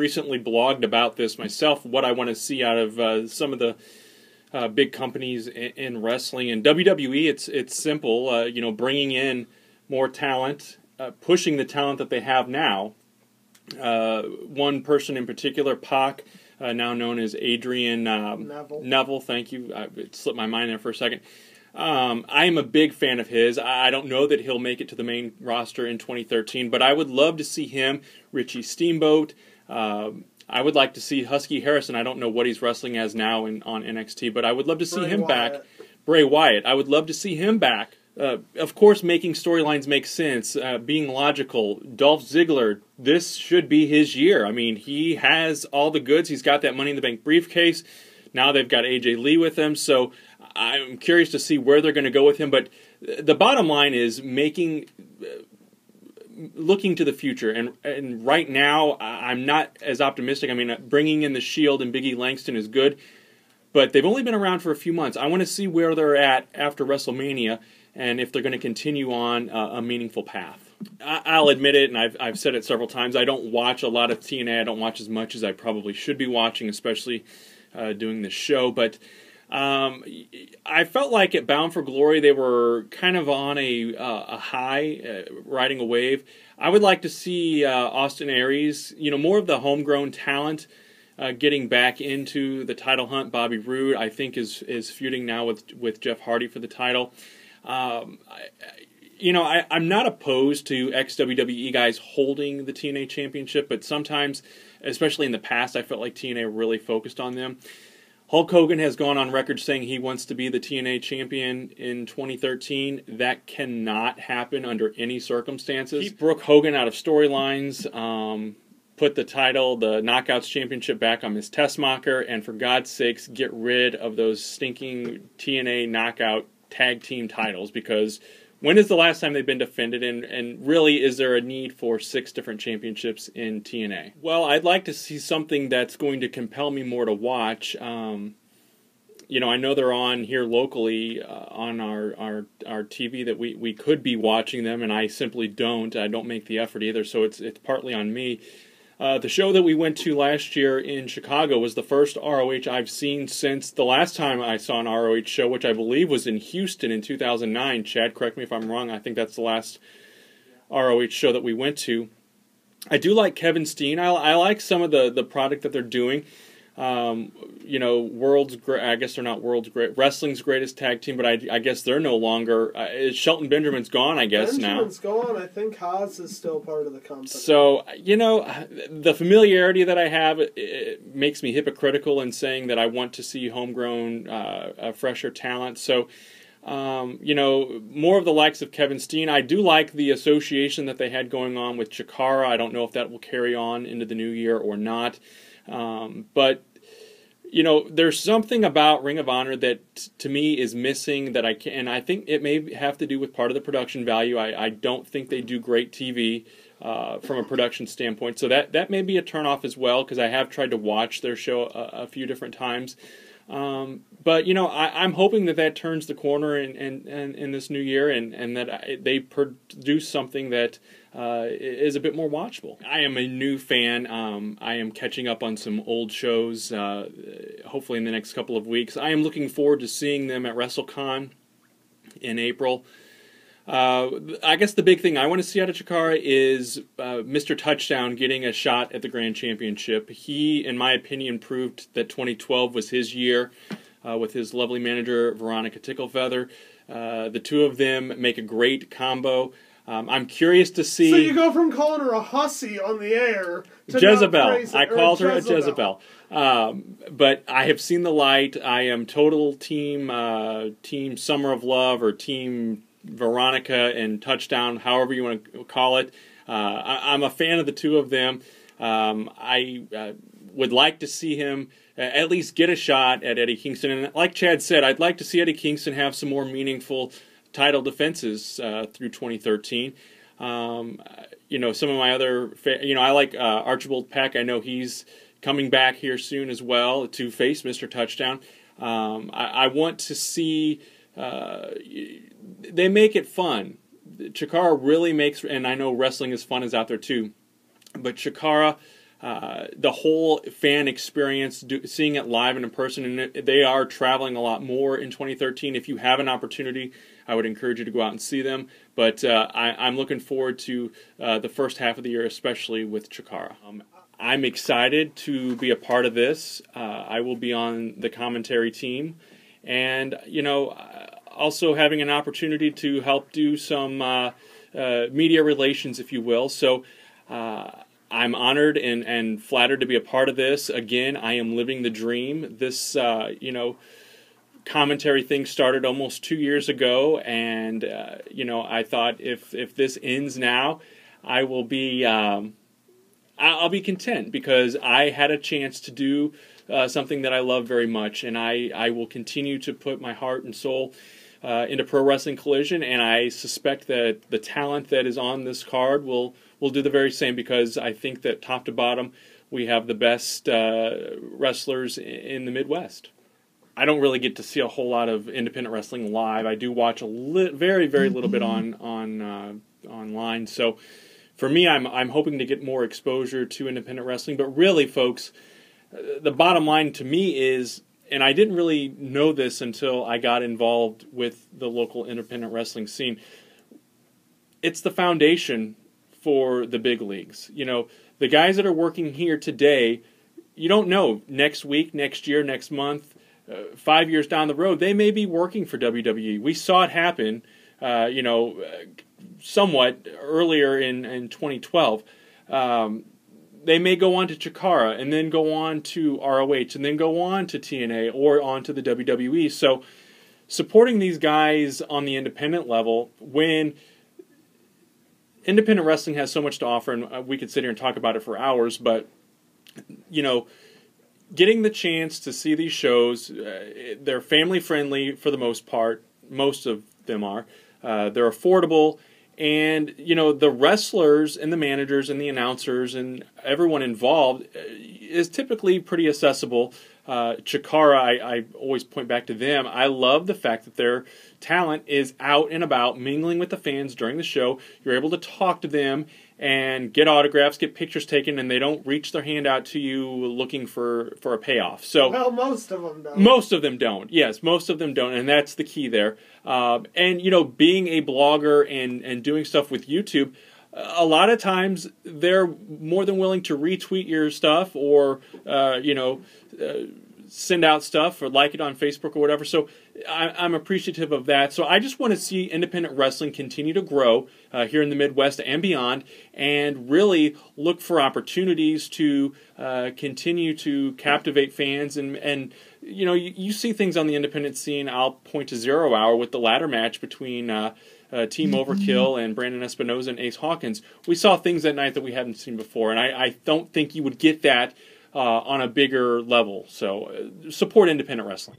recently blogged about this myself, what I want to see out of some of the big companies in wrestling. And WWE, it's simple, bringing in more talent, pushing the talent that they have now. One person in particular, Pac, now known as Adrian Neville, thank you. It slipped my mind there for a second. I am a big fan of his. I don't know that he'll make it to the main roster in 2013, but I would love to see him, Richie Steamboat. I would like to see Husky Harrison. I don't know what he's wrestling as now on NXT, but I would love to see him back. Bray Wyatt. I would love to see him back. Of course, making storylines make sense, being logical. Dolph Ziggler, this should be his year. I mean, he has all the goods. He's got that Money in the Bank briefcase. Now they've got AJ Lee with them, so I'm curious to see where they're going to go with him. But the bottom line is looking to the future. And right now, I'm not as optimistic. I mean, bringing in the Shield and Big E Langston is good, but they've only been around for a few months. I want to see where they're at after WrestleMania and if they're going to continue on a meaningful path. I'll admit it, and I've said it several times, I don't watch a lot of TNA. I don't watch as much as I probably should be watching, especially doing this show. But I felt like at Bound for Glory they were kind of on a high, riding a wave. I would like to see Austin Aries, more of the homegrown talent, getting back into the title hunt. Bobby Roode, I think, is feuding now with Jeff Hardy for the title. I'm not opposed to ex-WWE guys holding the TNA Championship, but sometimes, especially in the past, I felt like TNA really focused on them. Hulk Hogan has gone on record saying he wants to be the TNA champion in 2013. That cannot happen under any circumstances. Keep Brooke Hogan out of storylines. Put the title, the Knockouts Championship, back on Ms. Tessmacher, and for God's sakes, get rid of those stinking TNA Knockout tag team titles, because when is the last time they've been defended, and really, is there a need for 6 different championships in TNA? Well, I'd like to see something that's going to compel me more to watch. I know they're on here locally on our TV that we could be watching them, and I simply don't. I don't make the effort either, so it's partly on me. The show that we went to last year in Chicago was the first ROH I've seen since the last time I saw an ROH show, which I believe was in Houston in 2009. Chad, correct me if I'm wrong. I think that's the last ROH show that we went to. I do like Kevin Steen. I like some of the product that they're doing. I guess they're not wrestling's greatest tag team, but I guess they're no longer. Shelton Benjamin's gone, I guess, now. Benjamin's gone. I think Haas is still part of the company. So, the familiarity that I have, it makes me hypocritical in saying that I want to see homegrown, fresher talent. So, more of the likes of Kevin Steen. I do like the association that they had going on with Chikara. I don't know if that will carry on into the new year or not. But there's something about Ring of Honor that to me is missing that and I think it may have to do with part of the production value. I don't think they do great TV from a production standpoint, so that may be a turnoff as well, because I have tried to watch their show a few different times. But I'm hoping that turns the corner in this new year, and that they produce something that is a bit more watchable. I am a new fan. I am catching up on some old shows, hopefully in the next couple of weeks. I am looking forward to seeing them at WrestleCon in April. I guess the big thing I want to see out of Chikara is Mr. Touchdown getting a shot at the Grand Championship. He, in my opinion, proved that 2012 was his year with his lovely manager, Veronica Ticklefeather. The two of them make a great combo. I'm curious to see... So you go from calling her a hussy on the air to Jezebel. I called her a Jezebel. But I have seen the light. I am total team Summer of Love, or team Veronica and Touchdown, however you want to call it. I'm a fan of the two of them. I would like to see him at least get a shot at Eddie Kingston. And like Chad said, I'd like to see Eddie Kingston have some more meaningful title defenses through 2013. Some of my other, I like Archibald Peck. I know he's coming back here soon as well to face Mr. Touchdown. I want to see, they make it fun. Chikara really makes, and I know wrestling is fun is out there too, but Chikara the whole fan experience, seeing it live and in person, and they are traveling a lot more in 2013. If you have an opportunity, I would encourage you to go out and see them. But I'm looking forward to the first half of the year, especially with Chikara. I'm excited to be a part of this. I will be on the commentary team, and also having an opportunity to help do some media relations, if you will. So I'm honored and flattered to be a part of this. Again, I am living the dream. This, commentary thing started almost 2 years ago, and, I thought if this ends now, I will be, I'll be content because I had a chance to do something that I love very much, and I will continue to put my heart and soul into Pro Wrestling Collision, and I suspect that the talent that is on this card will do the very same, because I think that top to bottom we have the best wrestlers in the Midwest. I don't really get to see a whole lot of independent wrestling live. I do watch very, very little bit online. So for me, I'm hoping to get more exposure to independent wrestling. But really, folks, the bottom line to me is, and I didn't really know this until I got involved with the local independent wrestling scene, it's the foundation for the big leagues. The guys that are working here today, you don't know next week, next year, next month, 5 years down the road, they may be working for WWE. We saw it happen, somewhat earlier in 2012. They may go on to Chikara and then go on to ROH and then go on to TNA or on to the WWE. So supporting these guys on the independent level, when independent wrestling has so much to offer, and we could sit here and talk about it for hours, but, getting the chance to see these shows, they're family-friendly for the most part. Most of them are. They're affordable. And, the wrestlers and the managers and the announcers and everyone involved is typically pretty accessible. Chikara, I always point back to them. I love the fact that their talent is out and about, mingling with the fans during the show. You're able to talk to them and get autographs, get pictures taken, and they don't reach their hand out to you looking for a payoff. So, well, most of them don't. Most of them don't. Yes, most of them don't, and that's the key there. And being a blogger and doing stuff with YouTube, a lot of times they're more than willing to retweet your stuff or send out stuff or like it on Facebook or whatever. So I'm appreciative of that. So I just want to see independent wrestling continue to grow here in the Midwest and beyond, and really look for opportunities to continue to captivate fans. And you see things on the independent scene. I'll point to 0 Hour with the ladder match between Team Overkill and Brandon Espinoza and Ace Hawkins. We saw things that night that we hadn't seen before, and I don't think you would get that on a bigger level. So support independent wrestling.